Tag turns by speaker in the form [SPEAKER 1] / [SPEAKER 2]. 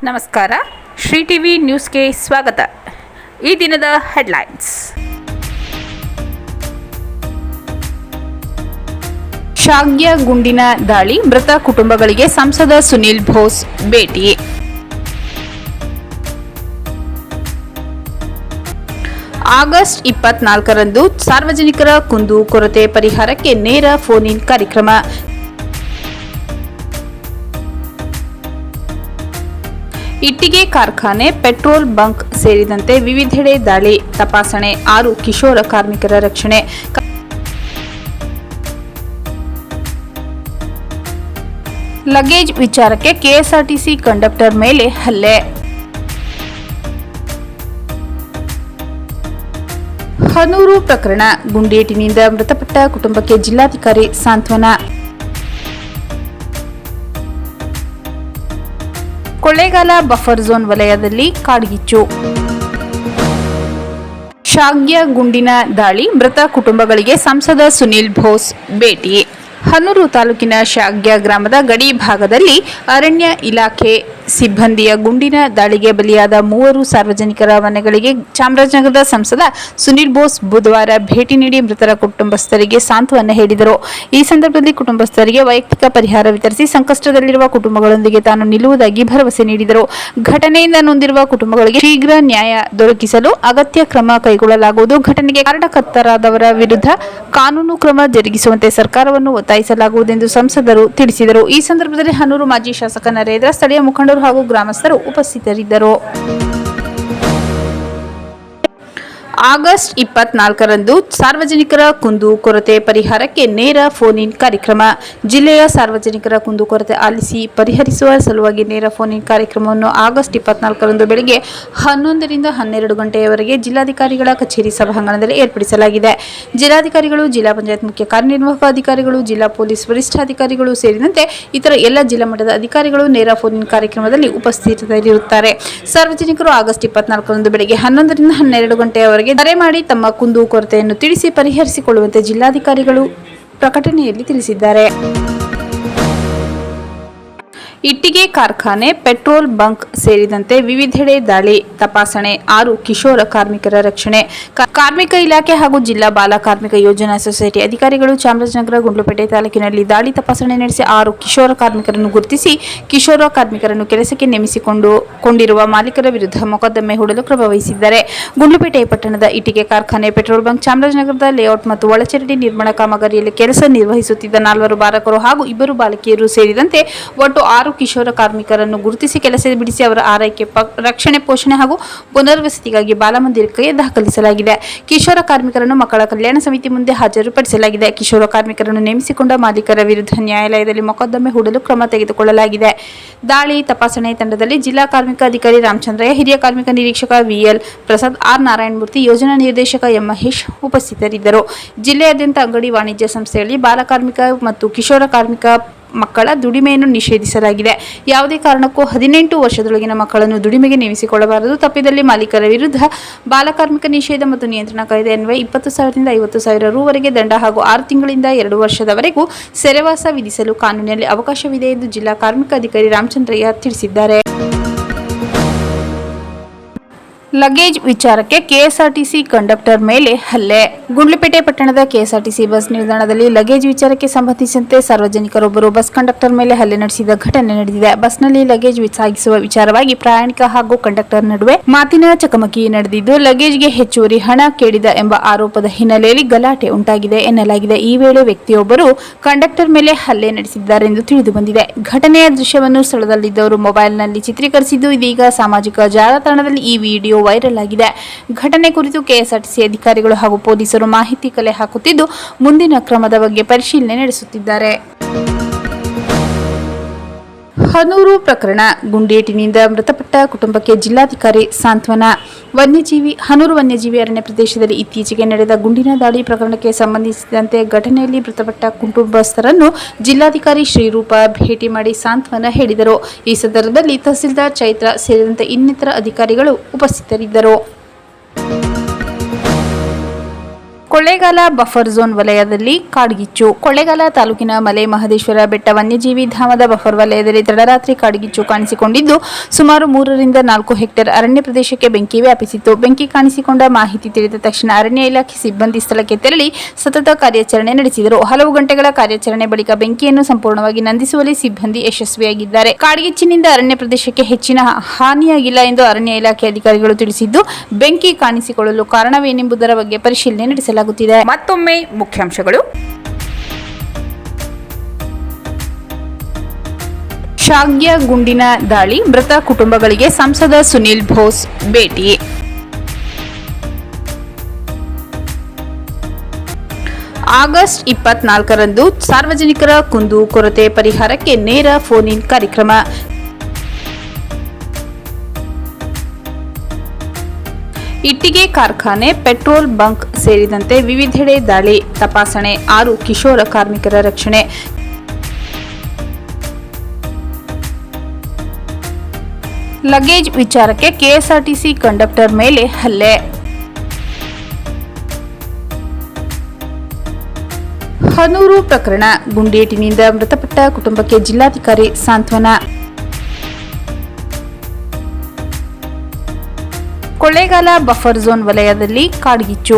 [SPEAKER 1] ನಮಸ್ಕಾರ. ಶ್ರೀ ಟಿವಿ ನ್ಯೂಸ್ಗೆ ಸ್ವಾಗತ. ಈ ದಿನದ ಹೆಡ್ಲೈನ್ಸ್. ಶಾಗ್ಯ ಗುಂಡಿನ ದಾಳಿ, ಮೃತ ಕುಟುಂಬಗಳಿಗೆ ಸಂಸದ ಸುನಿಲ್ ಬೋಸ್ ಭೇಟಿ. ಆಗಸ್ಟ್ 24ರಂದು ಸಾರ್ವಜನಿಕರ ಕುಂದು ಕೊರತೆ ಪರಿಹಾರಕ್ಕೆ ನೇರ ಫೋನ್ ಇನ್ ಕಾರ್ಯಕ್ರಮ. ಇಟ್ಟಿಗೆ ಕಾರ್ಖಾನೆ, ಪೆಟ್ರೋಲ್ ಬಂಕ್ ಸೇರಿದಂತೆ ವಿವಿಧೆಡೆ ದಾಳಿ, ತಪಾಸಣೆ, 6 ಕಿಶೋರ ಕಾರ್ಮಿಕರ ರಕ್ಷಣೆ. ಲಗೇಜ್ ವಿಚಾರಕ್ಕೆ ಕೆಎಸ್ಆರ್ಟಿಸಿ ಕಂಡಕ್ಟರ್ ಮೇಲೆ ಹಲ್ಲೆ. ಹನೂರು ಪ್ರಕರಣ, ಗುಂಡೇಟಿನಿಂದ ಮೃತಪಟ್ಟ ಕುಟುಂಬಕ್ಕೆ ಜಿಲ್ಲಾಧಿಕಾರಿ ಸಾಂತ್ವನ. ಕೊಳ್ಳೇಗಾಲ ಬಫರ್ ಝೋನ್ ವಲಯದಲ್ಲಿ ಕಾಡ್ಗಿಚ್ಚು. ಶಾಗ್ಯ ಗುಂಡಿನ ದಾಳಿ, ಮೃತ ಕುಟುಂಬಗಳಿಗೆ ಸಂಸದ ಸುನಿಲ್ ಬೋಸ್ ಭೇಟಿ. ಹನೂರು ತಾಲೂಕಿನ ಶಾಗ್ಯ ಗ್ರಾಮದ ಗಡಿ ಭಾಗದಲ್ಲಿ ಅರಣ್ಯ ಇಲಾಖೆ ಸಿಬ್ಬಂದಿಯ ಗುಂಡಿನ ದಾಳಿಗೆ ಬಲಿಯಾದ 3 ಸಾರ್ವಜನಿಕರ ಮನೆಗಳಿಗೆ ಚಾಮರಾಜನಗರದ ಸಂಸದ ಸುನಿಲ್ ಬೋಸ್ ಬುಧವಾರ ಭೇಟಿ ನೀಡಿ ಮೃತರ ಕುಟುಂಬಸ್ಥರಿಗೆ ಸಾಂತ್ವನ ಹೇಳಿದರು. ಈ ಸಂದರ್ಭದಲ್ಲಿ ಕುಟುಂಬಸ್ಥರಿಗೆ ವೈಯಕ್ತಿಕ ಪರಿಹಾರ ವಿತರಿಸಿ ಸಂಕಷ್ಟದಲ್ಲಿರುವ ಕುಟುಂಬಗಳೊಂದಿಗೆ ತಾನು ನಿಲ್ಲುವುದಾಗಿ ಭರವಸೆ ನೀಡಿದರು. ಘಟನೆಯಿಂದ ನೊಂದಿರುವ ಕುಟುಂಬಗಳಿಗೆ ಶೀಘ್ರ ನ್ಯಾಯ ದೊರಕಿಸಲು ಅಗತ್ಯ ಕ್ರಮ ಕೈಗೊಳ್ಳಲಾಗುವುದು. ಘಟನೆಗೆ ಕಾರಣಕರ್ತರಾದವರ ವಿರುದ್ಧ ಕಾನೂನು ಕ್ರಮ ಜರುಗಿಸುವಂತೆ ಸರ್ಕಾರವನ್ನು ಒತ್ತಾಯಿಸಲಾಗುವುದೆಂದು ಸಂಸದರು ತಿಳಿಸಿದರು. ಈ ಸಂದರ್ಭದಲ್ಲಿ ಹನೂರು ಮಾಜಿ ಶಾಸಕ ನರೇಂದ್ರ, ಸ್ಥಳೀಯ ಮುಖಂಡರು ಹಾಗೂ ಗ್ರಾಮಸ್ಥರು ಉಪಸ್ಥಿತರಿದ್ದರು. ಆಗಸ್ಟ್ 24ರಂದು ಸಾರ್ವಜನಿಕರ ಕುಂದು ಕೊರತೆ ಪರಿಹಾರಕ್ಕೆ ನೇರ ಫೋನ್ ಇನ್ ಕಾರ್ಯಕ್ರಮ. ಜಿಲ್ಲೆಯ ಸಾರ್ವಜನಿಕರ ಕುಂದು ಕೊರತೆ ಆಲಿಸಿ ಪರಿಹರಿಸುವ ಸಲುವಾಗಿ ನೇರ ಫೋನ್ ಇನ್ ಕಾರ್ಯಕ್ರಮವನ್ನು ಆಗಸ್ಟ್ 24ರಂದು ಬೆಳಗ್ಗೆ 11ರಿಂದ 12 ಗಂಟೆಯವರೆಗೆ ಜಿಲ್ಲಾಧಿಕಾರಿಗಳ ಕಚೇರಿ ಸಭಾಂಗಣದಲ್ಲಿ ಏರ್ಪಡಿಸಲಾಗಿದೆ. ಜಿಲ್ಲಾಧಿಕಾರಿಗಳು, ಜಿಲ್ಲಾ ಪಂಚಾಯತ್ ಮುಖ್ಯ ಕಾರ್ಯನಿರ್ವಾಹಕ ಅಧಿಕಾರಿಗಳು, ಜಿಲ್ಲಾ ಪೊಲೀಸ್ ವರಿಷ್ಠಾಧಿಕಾರಿಗಳು ಸೇರಿದಂತೆ ಇತರ ಎಲ್ಲ ಜಿಲ್ಲಾ ಮಟ್ಟದ ಅಧಿಕಾರಿಗಳು ನೇರ ಫೋನ್ ಇನ್ ಕಾರ್ಯಕ್ರಮದಲ್ಲಿ ಉಪಸ್ಥಿತರಿರುತ್ತಾರೆ. ಸಾರ್ವಜನಿಕರು ಆಗಸ್ಟ್ 24ರಂದು ಬೆಳಗ್ಗೆ 11ರಿಂದ 12 ಗಂಟೆಯವರೆಗೆ ಕರೆ ಮಾಡಿ ತಮ್ಮ ಕುಂದು ಕೊರತೆಯನ್ನು ತಿಳಿಸಿ ಪರಿಹರಿಸಿಕೊಳ್ಳುವಂತೆ ಜಿಲ್ಲಾಧಿಕಾರಿಗಳು ಪ್ರಕಟಣೆಯಲ್ಲಿ ತಿಳಿಸಿದ್ದಾರೆ. ಇಟ್ಟಿಗೆ ಕಾರ್ಖಾನೆ, ಪೆಟ್ರೋಲ್ ಬಂಕ್ ಸೇರಿದಂತೆ ವಿವಿಧೆಡೆ ದಾಳಿ, ತಪಾಸಣೆ, 6 ಕಿಶೋರ ಕಾರ್ಮಿಕರ ರಕ್ಷಣೆ. ಕಾರ್ಮಿಕ ಇಲಾಖೆ ಹಾಗೂ ಜಿಲ್ಲಾ ಬಾಲ ಕಾರ್ಮಿಕ ಯೋಜನಾ ಸೊಸೈಟಿ ಅಧಿಕಾರಿಗಳು ಚಾಮರಾಜನಗರ, ಗುಂಡ್ಲುಪೇಟೆ ತಾಲೂಕಿನಲ್ಲಿ ದಾಳಿ, ತಪಾಸಣೆ ನಡೆಸಿ 6 ಕಿಶೋರ ಕಾರ್ಮಿಕರನ್ನು ಗುರುತಿಸಿ ಕಿಶೋರ ಕಾರ್ಮಿಕರನ್ನು ಕೆಲಸಕ್ಕೆ ನೇಮಿಸಿಕೊಂಡಿರುವ ಮಾಲೀಕರ ವಿರುದ್ಧ ಮೊಕದ್ದಮೆ ಹೂಡಲು ಕ್ರಮ ವಹಿಸಿದ್ದಾರೆ. ಗುಂಡ್ಲುಪೇಟೆ ಪಟ್ಟಣದ ಇಟ್ಟಿಗೆ ಕಾರ್ಖಾನೆ, ಪೆಟ್ರೋಲ್ ಬಂಕ್, ಚಾಮರಾಜನಗರದ ಲೇಔಟ್ ಮತ್ತು ಒಳಚರಂಡಿ ನಿರ್ಮಾಣ ಕಾಮಗಾರಿಯಲ್ಲಿ ಕೆಲಸ ನಿರ್ವಹಿಸುತ್ತಿದ್ದ 4 ಬಾಲಕರು ಹಾಗೂ 2 ಬಾಲಕಿಯರು ಸೇರಿದಂತೆ ಒಟ್ಟು 6 ಕಿಶೋರ ಕಾರ್ಮಿಕರನ್ನು ಗುರುತಿಸಿ ಕೆಲಸ ಬಿಡಿಸಿ ಅವರ ಆರೈಕೆ, ರಕ್ಷಣೆ, ಪೋಷಣೆ ಹಾಗೂ ಪುನರ್ವಸತಿಗಾಗಿ ಬಾಲಮಂದಿರಕ್ಕೆ ದಾಖಲಿಸಲಾಗಿದೆ. ಕಿಶೋರ ಕಾರ್ಮಿಕರನ್ನು ಮಕ್ಕಳ ಕಲ್ಯಾಣ ಸಮಿತಿ ಮುಂದೆ ಹಾಜರುಪಡಿಸಲಾಗಿದೆ. ಕಿಶೋರ ಕಾರ್ಮಿಕರನ್ನು ನೇಮಿಸಿಕೊಂಡ ಮಾಲೀಕರ ವಿರುದ್ಧ ನ್ಯಾಯಾಲಯದಲ್ಲಿ ಮೊಕದ್ದಮೆ ಹೂಡಲು ಕ್ರಮ ತೆಗೆದುಕೊಳ್ಳಲಾಗಿದೆ. ದಾಳಿ ತಪಾಸಣೆ ತಂಡದಲ್ಲಿ ಜಿಲ್ಲಾ ಕಾರ್ಮಿಕ ಅಧಿಕಾರಿ ರಾಮಚಂದ್ರಯ್ಯ, ಹಿರಿಯ ಕಾರ್ಮಿಕ ನಿರೀಕ್ಷಕ ವಿಎಲ್ ಪ್ರಸಾದ್, ಆರ್ ನಾರಾಯಣಮೂರ್ತಿ, ಯೋಜನಾ ನಿರ್ದೇಶಕ ಎಂ ಮಹೇಶ್ ಉಪಸ್ಥಿತರಿದ್ದರು. ಜಿಲ್ಲೆಯಾದ್ಯಂತ ಅಂಗಡಿ, ವಾಣಿಜ್ಯ ಸಂಸ್ಥೆಗಳಲ್ಲಿ ಬಾಲಕಾರ್ಮಿಕ ಮತ್ತು ಕಿಶೋರ ಕಾರ್ಮಿಕ ಮಕ್ಕಳ ದುಡಿಮೆಯನ್ನು ನಿಷೇಧಿಸಲಾಗಿದೆ. ಯಾವುದೇ ಕಾರಣಕ್ಕೂ 18 ವರ್ಷದೊಳಗಿನ ಮಕ್ಕಳನ್ನು ದುಡಿಮೆಗೆ ನೇಮಿಸಿಕೊಳ್ಳಬಾರದು. ತಪ್ಪಿದಲ್ಲಿ ಮಾಲೀಕರ ವಿರುದ್ಧ ಬಾಲಕಾರ್ಮಿಕ ನಿಷೇಧ ಮತ್ತು ನಿಯಂತ್ರಣ ಕಾಯ್ದೆ ಅನ್ವಯ 20,000ರಿಂದ 50,000 ರೂ ದಂಡ ಹಾಗೂ 6 ತಿಂಗಳಿಂದ 2 ವರ್ಷದವರೆಗೂ ಸೆರೆವಾಸ ವಿಧಿಸಲು ಕಾನೂನಿನಲ್ಲಿ ಅವಕಾಶವಿದೆ ಎಂದು ಜಿಲ್ಲಾ ಕಾರ್ಮಿಕ ಅಧಿಕಾರಿ ರಾಮಚಂದ್ರಯ್ಯ ತಿಳಿಸಿದ್ದಾರೆ. ಲಗೇಜ್ ವಿಚಾರಕ್ಕೆ ಕೆಎಸ್ಆರ್ಟಿಸಿ ಕಂಡಕ್ಟರ್ ಮೇಲೆ ಹಲ್ಲೆ. ಗುಂಡ್ಲುಪೇಟೆ ಪಟ್ಟಣದ ಕೆಎಸ್ಆರ್ಟಿಸಿ ಬಸ್ ನಿಲ್ದಾಣದಲ್ಲಿ ಲಗೇಜ್ ವಿಚಾರಕ್ಕೆ ಸಂಬಂಧಿಸಿದಂತೆ ಸಾರ್ವಜನಿಕರೊಬ್ಬರು ಬಸ್ ಕಂಡಕ್ಟರ್ ಮೇಲೆ ಹಲ್ಲೆ ನಡೆಸಿದ ಘಟನೆ ನಡೆದಿದೆ. ಬಸ್ನಲ್ಲಿ ಲಗೇಜ್ ಸಾಗಿಸುವ ವಿಚಾರವಾಗಿ ಪ್ರಯಾಣಿಕ ಹಾಗೂ ಕಂಡಕ್ಟರ್ ನಡುವೆ ಮಾತಿನ ಚಕಮಕಿ ನಡೆದಿದ್ದು, ಲಗೇಜ್ಗೆ ಹೆಚ್ಚುವರಿ ಹಣ ಕೇಳಿದ ಎಂಬ ಆರೋಪದ ಹಿನ್ನೆಲೆಯಲ್ಲಿ ಗಲಾಟೆ ಉಂಟಾಗಿದೆ ಎನ್ನಲಾಗಿದೆ. ಈ ವೇಳೆ ವ್ಯಕ್ತಿಯೊಬ್ಬರು ಕಂಡಕ್ಟರ್ ಮೇಲೆ ಹಲ್ಲೆ ನಡೆಸಿದ್ದಾರೆಂದು ತಿಳಿದು ಬಂದಿದೆ. ಘಟನೆಯ ದೃಶ್ಯವನ್ನು ಸ್ಥಳದಲ್ಲಿದ್ದವರು ಮೊಬೈಲ್ನಲ್ಲಿ ಚಿತ್ರೀಕರಿಸಿದ್ದು, ಇದೀಗ ಸಾಮಾಜಿಕ ಜಾಲತಾಣದಲ್ಲಿ ಈ ವಿಡಿಯೋ ವೈರಲ್ ಆಗಿದೆ. ಘಟನೆ ಕುರಿತು ಕೆಎಸ್ಆರ್ಟಿಸಿ ಅಧಿಕಾರಿಗಳು ಹಾಗೂ ಪೊಲೀಸರು ಮಾಹಿತಿ ಕಲೆ ಹಾಕುತ್ತಿದ್ದು, ಮುಂದಿನ ಕ್ರಮದ ಬಗ್ಗೆ ಪರಿಶೀಲನೆ ನಡೆಸುತ್ತಿದ್ದಾರೆ. ಹನೂರು ಪ್ರಕರಣ, ಗುಂಡೇಟಿನಿಂದ ಮೃತಪಟ್ಟ ಕುಟುಂಬಕ್ಕೆ ಜಿಲ್ಲಾಧಿಕಾರಿ ಸಾಂತ್ವನ. ಹನೂರು ವನ್ಯಜೀವಿ ಅರಣ್ಯ ಪ್ರದೇಶದಲ್ಲಿ ಇತ್ತೀಚೆಗೆ ನಡೆದ ಗುಂಡಿನ ದಾಳಿ ಪ್ರಕರಣಕ್ಕೆ ಸಂಬಂಧಿಸಿದಂತೆ ಘಟನೆಯಲ್ಲಿ ಮೃತಪಟ್ಟ ಕುಟುಂಬಸ್ಥರನ್ನು ಜಿಲ್ಲಾಧಿಕಾರಿ ಶ್ರೀರೂಪ ಭೇಟಿ ಮಾಡಿ ಸಾಂತ್ವನ ಹೇಳಿದರು. ಈ ಸಂದರ್ಭದಲ್ಲಿ ತಹಸೀಲ್ದಾರ್ ಚೈತ್ರ ಸೇರಿದಂತೆ ಇನ್ನಿತರ ಅಧಿಕಾರಿಗಳು ಉಪಸ್ಥಿತರಿದ್ದರು. ಕೊಳ್ಳೇಗಾಲ ಬಫರ್ ಝೋನ್ ವಲಯದಲ್ಲಿ ಕಾಡ್ಗಿಚ್ಚು. ಕೊಳ್ಳೇಗಾಲ ತಾಲೂಕಿನ ಮಲೆ ಮಹದೇಶ್ವರ ಬೆಟ್ಟ ವನ್ಯಜೀವಿ ಧಾಮದ ಬಫರ್ ವಲಯದಲ್ಲಿ ತಡರಾತ್ರಿ ಕಾಡ್ಗಿಚ್ಚು ಕಾಣಿಸಿಕೊಂಡಿದ್ದು, ಸುಮಾರು 3 ರಿಂದ 4 ಹೆಕ್ಟೇರ್ ಅರಣ್ಯ ಪ್ರದೇಶಕ್ಕೆ ಬೆಂಕಿ ವ್ಯಾಪಿಸಿತ್ತು. ಬೆಂಕಿ ಕಾಣಿಸಿಕೊಂಡ ಮಾಹಿತಿ ತಿಳಿದ ತಕ್ಷಣ ಅರಣ್ಯ ಇಲಾಖೆ ಸಿಬ್ಬಂದಿ ಸ್ಥಳಕ್ಕೆ ತೆರಳಿ ಸತತ ಕಾರ್ಯಾಚರಣೆ ನಡೆಸಿದರು. ಹಲವು ಗಂಟೆಗಳ ಕಾರ್ಯಾಚರಣೆ ಬಳಿಕ ಬೆಂಕಿಯನ್ನು ಸಂಪೂರ್ಣವಾಗಿ ನಂದಿಸುವಲ್ಲಿ ಸಿಬ್ಬಂದಿ ಯಶಸ್ವಿಯಾಗಿದ್ದಾರೆ. ಕಾಡ್ಗಿಚ್ಚಿನಿಂದ ಅರಣ್ಯ ಪ್ರದೇಶಕ್ಕೆ ಹೆಚ್ಚಿನ ಹಾನಿಯಾಗಿಲ್ಲ ಎಂದು ಅರಣ್ಯ ಇಲಾಖೆ ಅಧಿಕಾರಿಗಳು ತಿಳಿಸಿದ್ದು, ಬೆಂಕಿ ಕಾಣಿಸಿಕೊಳ್ಳಲು ಕಾರಣವೇನೆಂಬುದರ ಬಗ್ಗೆ ಪರಿಶೀಲನೆ ನಡೆಸಲಾಗುತ್ತಿದೆ. ಮತ್ತೊಮ್ಮೆ ಮುಖ್ಯಾಂಶಗಳು. ಶಾಗ್ಯ ಗುಂಡಿನ ದಾಳಿ, ಮೃತ ಕುಟುಂಬಗಳಿಗೆ ಸಂಸದ ಸುನಿಲ್ ಬೋಸ್ ಭೇಟಿ. ಆಗಸ್ಟ್ 24ರಂದು ಸಾರ್ವಜನಿಕರ ಕುಂದು ಕೊರತೆ ಪರಿಹಾರಕ್ಕೆ ನೇರ ಫೋನ್ ಇನ್ ಕಾರ್ಯಕ್ರಮ. ಇಟ್ಟಿಗೆ ಕಾರ್ಖಾನೆ, ಪೆಟ್ರೋಲ್ ಬಂಕ್ ಸೇರಿದಂತೆ ವಿವಿಧೆಡೆ ದಾಳಿ, ತಪಾಸಣೆ, 6 ಕಿಶೋರ ಕಾರ್ಮಿಕರ ರಕ್ಷಣೆ. ಲಗೇಜ್ ವಿಚಾರಕ್ಕೆ ಕೆಎಸ್ಆರ್ಟಿಸಿ ಕಂಡಕ್ಟರ್ ಮೇಲೆ ಹಲ್ಲೆ. ಹನೂರು ಪ್ರಕರಣ, ಗುಂಡೇಟಿನಿಂದ ಮೃತಪಟ್ಟ ಕುಟುಂಬಕ್ಕೆ ಜಿಲ್ಲಾಧಿಕಾರಿ ಸಾಂತ್ವನ. ಕೊಳ್ಳೇಗಾಲ ಬಫರ್ ಝೋನ್ ವಲಯದಲ್ಲಿ ಕಾಡ್ಗಿಚ್ಚು.